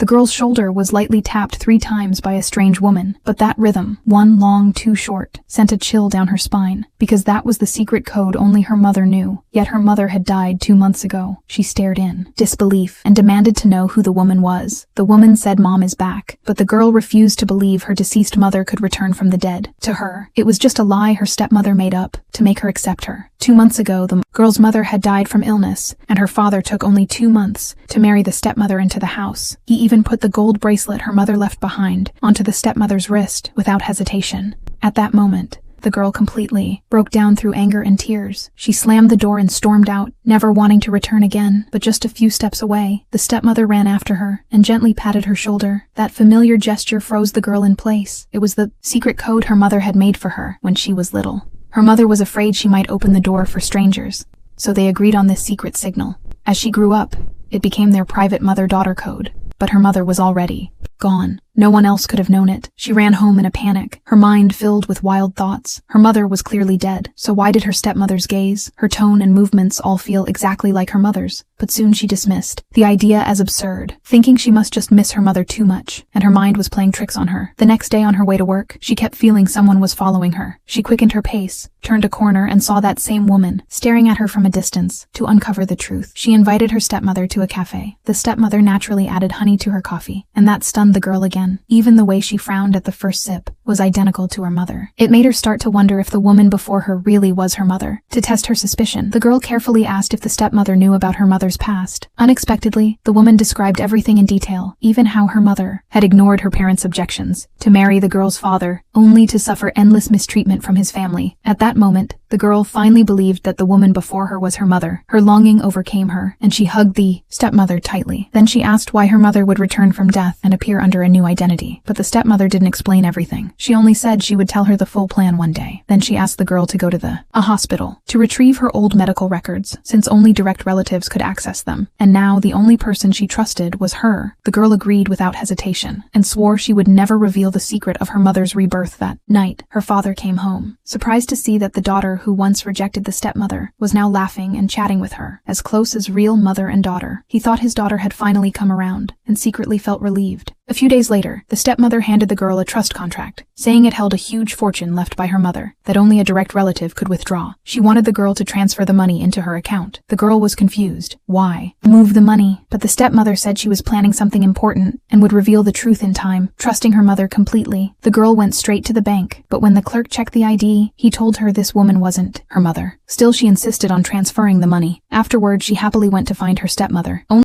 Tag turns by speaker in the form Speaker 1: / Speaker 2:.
Speaker 1: The girl's shoulder was lightly tapped 3 times by a strange woman, but that rhythm, one long, 2 short, sent a chill down her spine, because that was the secret code only her mother knew. Yet her mother had died 2 months ago. She stared in disbelief and demanded to know who the woman was. The woman said Mom is back, but the girl refused to believe her deceased mother could return from the dead. To her, it was just a lie her stepmother made up to make her accept her. 2 months ago, the girl's mother had died from illness, and her father took only 2 months to marry the stepmother into the house. He even put the gold bracelet her mother left behind onto the stepmother's wrist without hesitation. At that moment, the girl completely broke down through anger and tears. She slammed the door and stormed out, never wanting to return again. But just a few steps away, the stepmother ran after her and gently patted her shoulder. That familiar gesture froze the girl in place. It was the secret code her mother had made for her when she was little. Her mother was afraid she might open the door for strangers, so they agreed on this secret signal. As she grew up, it became their private mother-daughter code. But her mother was already gone. No one else could have known it. She ran home in a panic, her mind filled with wild thoughts. Her mother was clearly dead, so why did her stepmother's gaze, her tone and movements all feel exactly like her mother's? But soon she dismissed the idea as absurd, thinking she must just miss her mother too much, and her mind was playing tricks on her. The next day on her way to work, she kept feeling someone was following her. She quickened her pace, turned a corner, and saw that same woman staring at her from a distance. To uncover the truth, she invited her stepmother to a cafe. The stepmother naturally added honey to her coffee, and that stunned the girl again. Even the way she frowned at the first sip was identical to her mother. It made her start to wonder if the woman before her really was her mother. To test her suspicion, the girl carefully asked if the stepmother knew about her mother's past. Unexpectedly, the woman described everything in detail, even how her mother had ignored her parents' objections to marry the girl's father, only to suffer endless mistreatment from his family. At that moment, the girl finally believed that the woman before her was her mother. Her longing overcame her, and she hugged the stepmother tightly. Then she asked why her mother would return from death and appear under a new identity. But the stepmother didn't explain everything. She only said she would tell her the full plan one day. Then she asked the girl to go to a hospital to retrieve her old medical records, since only direct relatives could access them. And now the only person she trusted was her. The girl agreed without hesitation, and swore she would never reveal the secret of her mother's rebirth. That night, her father came home, surprised to see that the daughter who once rejected the stepmother was now laughing and chatting with her, as close as real mother and daughter. He thought his daughter had finally come around, and secretly felt relieved. A few days later, the stepmother handed the girl a trust contract, saying it held a huge fortune left by her mother that only a direct relative could withdraw. She wanted the girl to transfer the money into her account. The girl was confused. Why move the money? But the stepmother said she was planning something important and would reveal the truth in time. Trusting her mother completely, the girl went straight to the bank, but when the clerk checked the ID, he told her this woman wasn't her mother. Still, she insisted on transferring the money. Afterward, she happily went to find her stepmother.